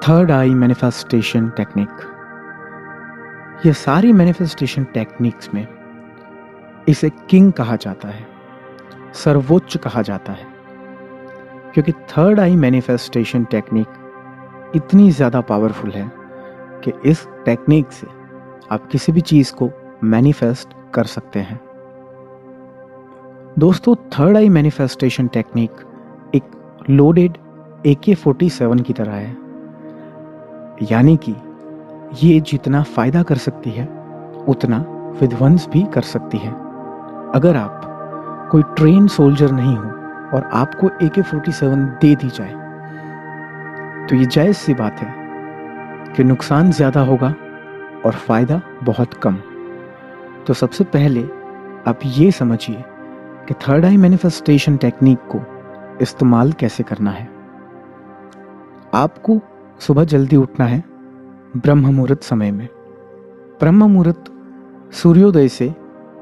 Third आई manifestation technique. ये सारी manifestation techniques में इसे किंग कहा जाता है, सर्वोच्च कहा जाता है, क्योंकि थर्ड आई मैनिफेस्टेशन टेक्निक इतनी ज़्यादा पावरफुल है कि इस टेक्निक से आप किसी भी चीज़ को मैनिफेस्ट कर सकते हैं। दोस्तों, थर्ड आई मैनिफेस्टेशन टेक्निक एक लोडेड AK-47 की तरह है, यानी कि ये जितना फायदा कर सकती है उतना विध्वंस भी कर सकती है। अगर आप कोई ट्रेन सोल्जर नहीं हो और आपको AK-47 दे दी जाए तो ये जायज़ सी बात है कि नुकसान ज़्यादा होगा और फायदा बहुत कम। तो सबसे पहले आप ये समझिए कि थर्ड आई मैनिफेस्टेशन टेक्निक को इस्तेमाल कैसे करना है। आपको सुबह जल्दी उठना है ब्रह्म मुहूर्त समय में। ब्रह्म मुहूर्त सूर्योदय से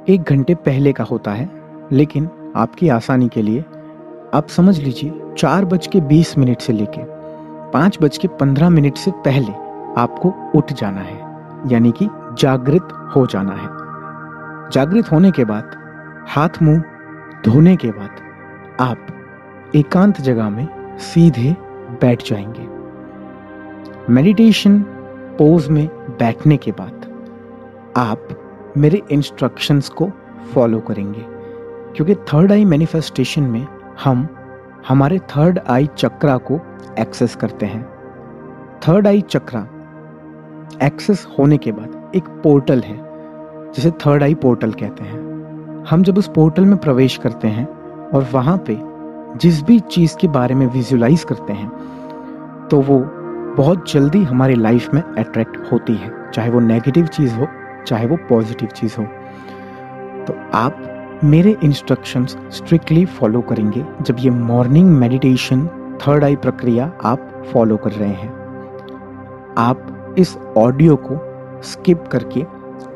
1 घंटे पहले का होता है, लेकिन आपकी आसानी के लिए आप समझ लीजिए 4:20 से लेके 5:15 से पहले आपको उठ जाना है, यानी कि जागृत हो जाना है। जागृत होने के बाद हाथ मुंह धोने के बाद आप एकांत जगह में सीधे बैठ जाएंगे। मेडिटेशन पोज में बैठने के बाद आप मेरे इंस्ट्रक्शंस को फॉलो करेंगे, क्योंकि थर्ड आई मैनिफेस्टेशन में हम हमारे थर्ड आई चक्रा को एक्सेस करते हैं। थर्ड आई चक्रा एक्सेस होने के बाद एक पोर्टल है जिसे थर्ड आई पोर्टल कहते हैं। हम जब उस पोर्टल में प्रवेश करते हैं और वहाँ पे जिस भी चीज़ के बारे में विजुलाइज करते हैं तो वो बहुत जल्दी हमारी लाइफ में अट्रैक्ट होती है, चाहे वो नेगेटिव चीज़ हो चाहे वो पॉजिटिव चीज़ हो। तो आप मेरे इंस्ट्रक्शंस स्ट्रिक्टली फॉलो करेंगे जब ये मॉर्निंग मेडिटेशन थर्ड आई प्रक्रिया आप फॉलो कर रहे हैं। आप इस ऑडियो को स्किप करके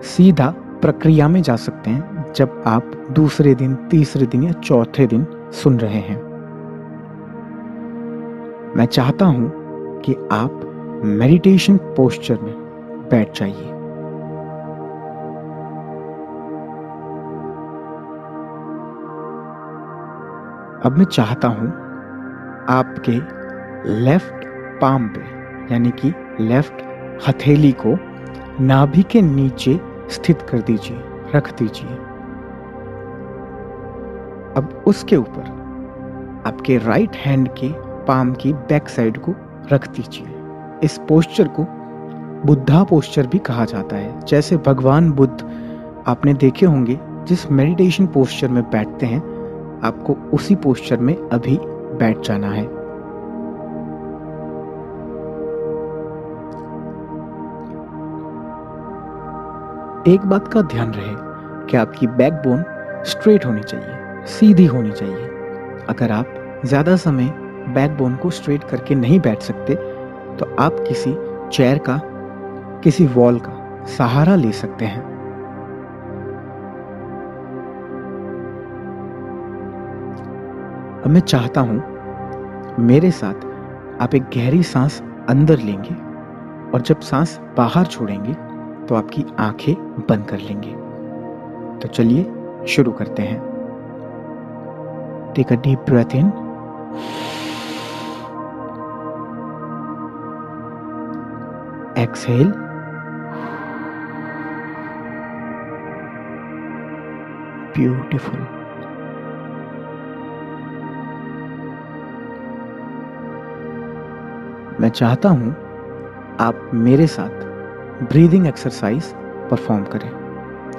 सीधा प्रक्रिया में जा सकते हैं जब आप दूसरे दिन, तीसरे दिन या चौथे दिन सुन रहे हैं। मैं चाहता हूं कि आप मेडिटेशन पोस्चर में बैठ जाइए। अब मैं चाहता हूं आपके लेफ्ट पाम पे, यानी कि लेफ्ट हथेली को नाभि के नीचे स्थित कर दीजिए, रख दीजिए। अब उसके ऊपर आपके राइट हैंड के पाम की बैक साइड को रख दीजिए। इस पोस्चर को बुद्धा पोस्चर भी कहा जाता है। जैसे भगवान बुद्ध आपने देखे होंगे जिस मेडिटेशन पोस्चर में बैठते हैं, आपको उसी पोस्चर में अभी बैठ जाना है। एक बात का ध्यान रहे कि आपकी बैकबोन स्ट्रेट होनी चाहिए, सीधी होनी चाहिए। अगर आप ज़्यादा समय बैकबोन को स्ट्रेट करके नहीं बैठ सकते तो आप किसी चेयर का, किसी वॉल का सहारा ले सकते हैं। अब मैं चाहता हूं मेरे साथ आप एक गहरी सांस अंदर लेंगे और जब सांस बाहर छोड़ेंगे तो आपकी आंखें बंद कर लेंगे। तो चलिए शुरू करते हैं। Take a deep breath in, exhale, beautiful. मैं चाहता हूं आप मेरे साथ ब्रीदिंग एक्सरसाइज परफॉर्म करें।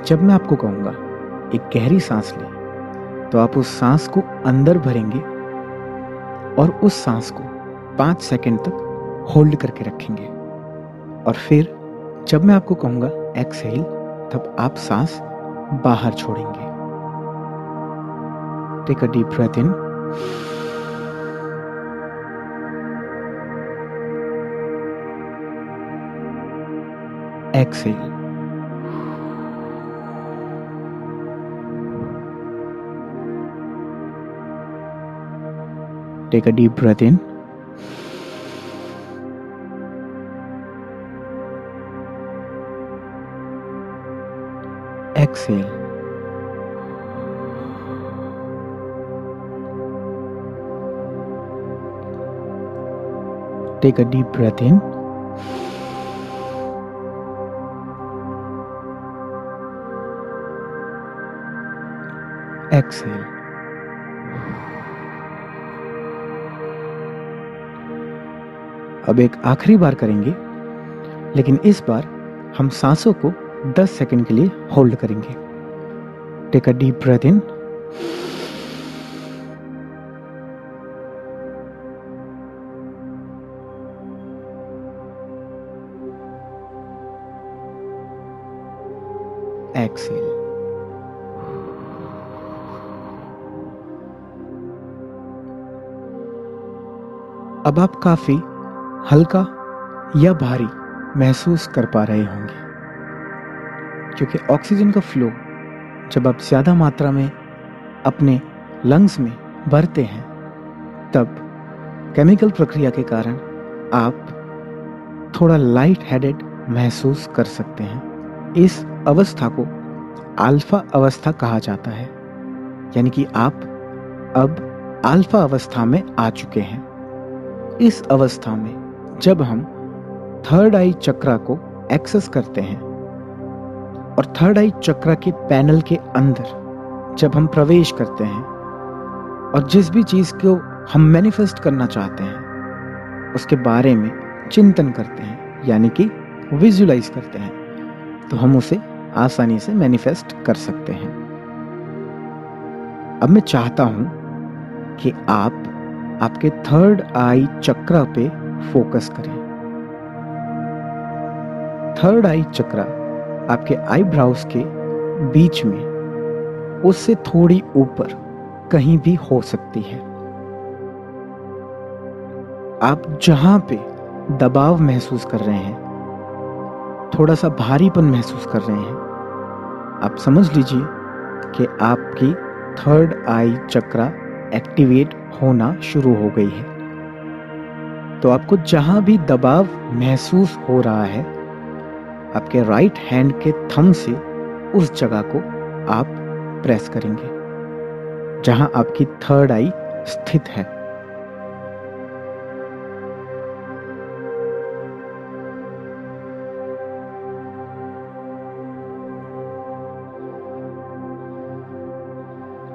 जब मैं आपको कहूँगा एक गहरी सांस लें तो आप उस सांस को अंदर भरेंगे और उस सांस को 5 सेकंड तक होल्ड करके रखेंगे, और फिर जब मैं आपको कहूँगा एक्सहेल तब आप सांस बाहर छोड़ेंगे। Take a deep breath in, exhale. Take a deep breath in. exhale. Take a deep breath in. Exhale. अब एक आखिरी बार करेंगे, लेकिन इस बार हम सांसों को 10 सेकंड के लिए होल्ड करेंगे. Take a deep breath in. Exhale. अब आप काफी हल्का या भारी महसूस कर पा रहे होंगे, क्योंकि ऑक्सीजन का फ्लो जब आप ज़्यादा मात्रा में अपने लंग्स में भरते हैं, तब केमिकल प्रक्रिया के कारण आप थोड़ा लाइट हेडेड महसूस कर सकते हैं. इस अवस्था को अल्फा अवस्था कहा जाता है, यानी कि आप अब अल्फा अवस्था में आ चुके हैं. इस अवस्था में जब हम थर्ड आई चक्रा को एक्सेस करते हैं और थर्ड आई चक्रा के पैनल के अंदर जब हम प्रवेश करते हैं और जिस भी चीज़ को हम मैनिफेस्ट करना चाहते हैं उसके बारे में चिंतन करते हैं, यानी कि विजुलाइज करते हैं, तो हम उसे आसानी से मैनिफेस्ट कर सकते हैं. अब मैं चाहता हूं कि आप आपके थर्ड आई चक्रा पे फोकस करें. थर्ड आई चक्रा आपके आईब्राउज के बीच में, उससे थोड़ी ऊपर कहीं भी हो सकती है. आप जहां पे दबाव महसूस कर रहे हैं, थोड़ा सा भारीपन महसूस कर रहे हैं, आप समझ लीजिए कि आपकी थर्ड आई चक्रा एक्टिवेट होना शुरू हो गई है. तो आपको जहां भी दबाव महसूस हो रहा है, आपके राइट हैंड के थंब से उस जगह को आप प्रेस करेंगे जहां आपकी थर्ड आई स्थित है.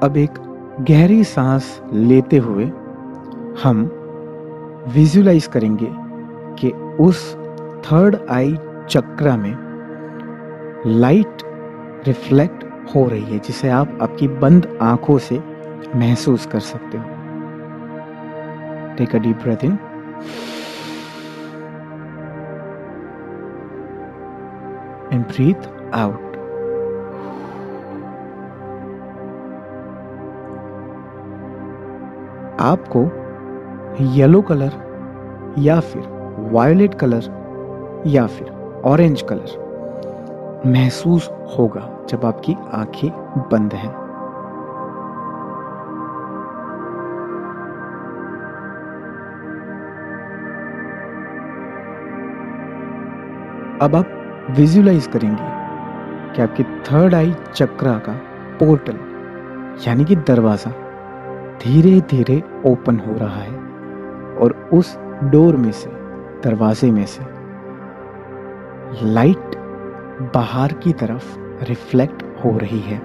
अब एक गहरी सांस लेते हुए हम विजुलाइज करेंगे कि उस थर्ड आई चक्रा में लाइट रिफ्लेक्ट हो रही है, जिसे आप आपकी बंद आंखों से महसूस कर सकते हो. Take a deep breath in. And breathe out. आपको येलो कलर या फिर वायलेट कलर या फिर ऑरेंज कलर महसूस होगा जब आपकी आंखें बंद हैं. अब आप विजुलाइज करेंगे कि आपकी थर्ड आई चक्रा का पोर्टल, यानी कि दरवाजा, धीरे धीरे ओपन हो रहा है और उस डोर में से, दरवाजे में से लाइट बाहर की तरफ रिफ्लेक्ट हो रही है.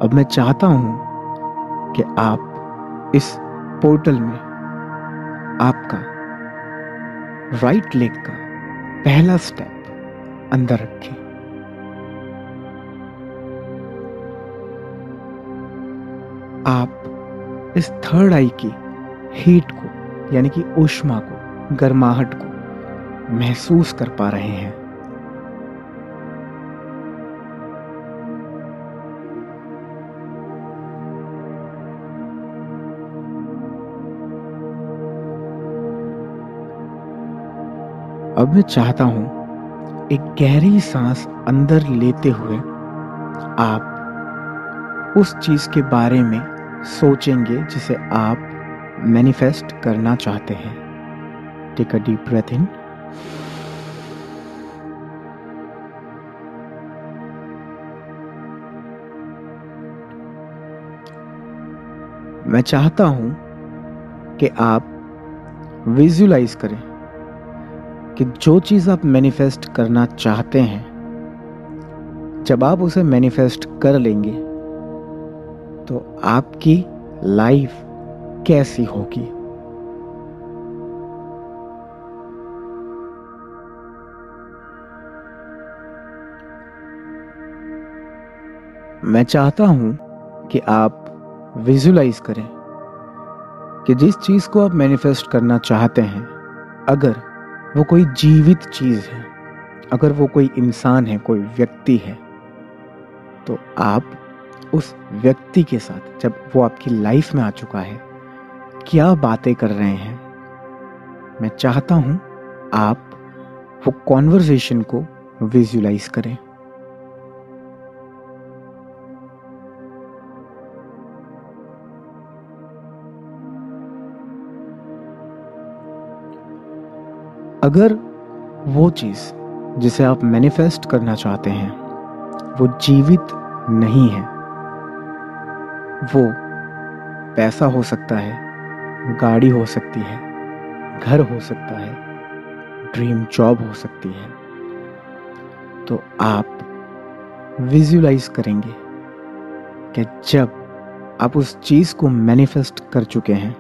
अब मैं चाहता हूं कि आप इस पोर्टल में आपका राइट लेग का पहला स्टेप अंदर रखें. आप इस थर्ड आई की हीट को, यानी कि ऊष्मा को, गर्माहट को महसूस कर पा रहे हैं. अब मैं चाहता हूं एक गहरी सांस अंदर लेते हुए आप उस चीज के बारे में सोचेंगे जिसे आप मैनिफेस्ट करना चाहते हैं, टेक अ डीप ब्रेथ इन मैं चाहता हूं कि आप विजुलाइज करें कि जो चीज़ आप मैनिफेस्ट करना चाहते हैं, जब आप उसे मैनिफेस्ट कर लेंगे तो आपकी लाइफ कैसी होगी। मैं चाहता हूं कि आप विजुलाइज करें कि जिस चीज़ को आप मैनिफेस्ट करना चाहते हैं, अगर वो कोई जीवित चीज़ है, अगर वो कोई इंसान है, कोई व्यक्ति है, तो आप उस व्यक्ति के साथ जब वो आपकी लाइफ में आ चुका है, क्या बातें कर रहे हैं। मैं चाहता हूं आप वो कॉन्वर्सेशन को विजुलाइज करें। अगर वो चीज़ जिसे आप मैनिफेस्ट करना चाहते हैं वो जीवित नहीं है, वो पैसा हो सकता है, गाड़ी हो सकती है, घर हो सकता है, ड्रीम जॉब हो सकती है, तो आप विजुलाइज करेंगे कि जब आप उस चीज़ को मैनिफेस्ट कर चुके हैं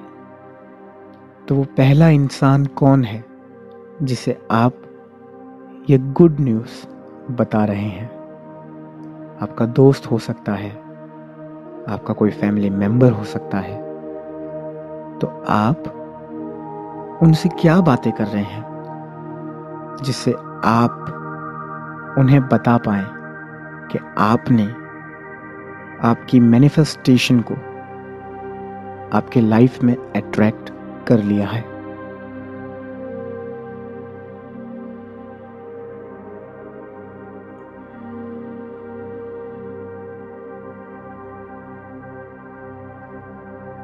तो वो पहला इंसान कौन है जिसे आप ये गुड न्यूज़ बता रहे हैं। आपका दोस्त हो सकता है, आपका कोई फैमिली मेंबर हो सकता है, तो आप उनसे क्या बातें कर रहे हैं जिससे आप उन्हें बता पाएं कि आपने आपकी मैनिफेस्टेशन को आपके लाइफ में अट्रैक्ट कर लिया है।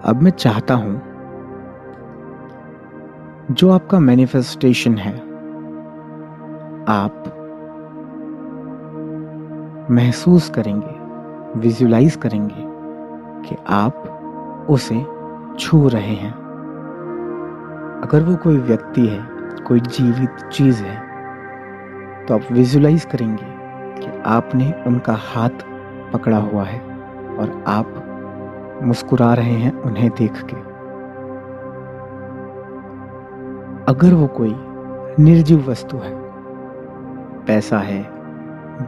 अब मैं चाहता हूं जो आपका मैनिफेस्टेशन है, आप महसूस करेंगे, विजुलाइज करेंगे कि आप उसे छू रहे हैं। अगर वो कोई व्यक्ति है, कोई जीवित चीज़ है, तो आप विजुलाइज करेंगे कि आपने उनका हाथ पकड़ा हुआ है और आप मुस्कुरा रहे हैं उन्हें देख के। अगर वो कोई निर्जीव वस्तु है, पैसा है,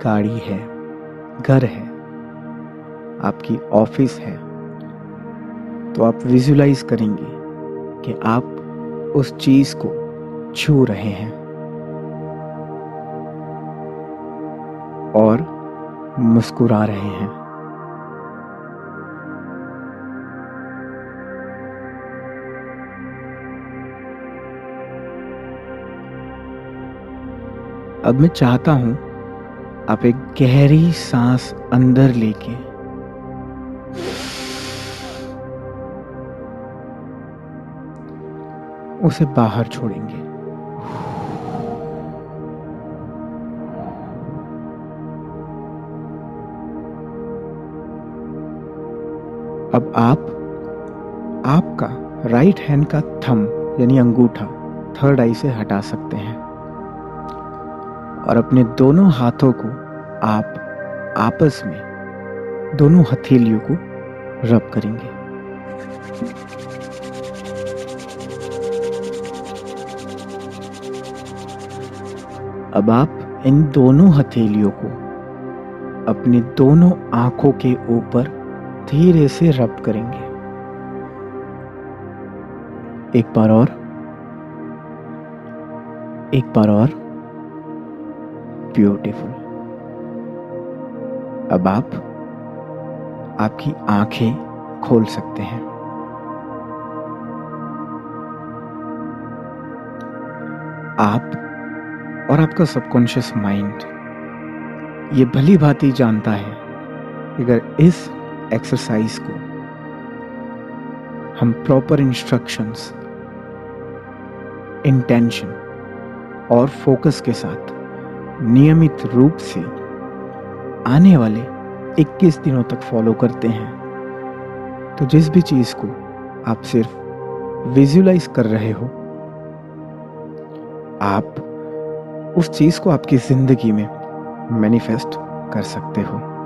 गाड़ी है, घर है, आपकी ऑफिस है, तो आप विजुलाइज करेंगे कि आप उस चीज को छू रहे हैं और मुस्कुरा रहे हैं। अब मैं चाहता हूं आप एक गहरी सांस अंदर लेके उसे बाहर छोड़ेंगे। अब आप आपका राइट हैंड का थंब यानी अंगूठा थर्ड आई से हटा सकते हैं और अपने दोनों हाथों को आप आपस में दोनों हथेलियों को रब करेंगे। अब आप इन दोनों हथेलियों को अपनी दोनों आंखों के ऊपर धीरे से रब करेंगे। एक बार और, एक बार और। ब्यूटीफुल। अब आप आपकी आंखें खोल सकते हैं। आप और आपका सबकॉन्शियस माइंड ये भली भांति जानता है कि अगर इस एक्सरसाइज को हम प्रॉपर इंस्ट्रक्शंस, इंटेंशन और फोकस के साथ नियमित रूप से आने वाले 21 दिनों तक फॉलो करते हैं, तो जिस भी चीज़ को आप सिर्फ विजुलाइज कर रहे हो, आप उस चीज़ को आपकी ज़िंदगी में मैनिफेस्ट कर सकते हो।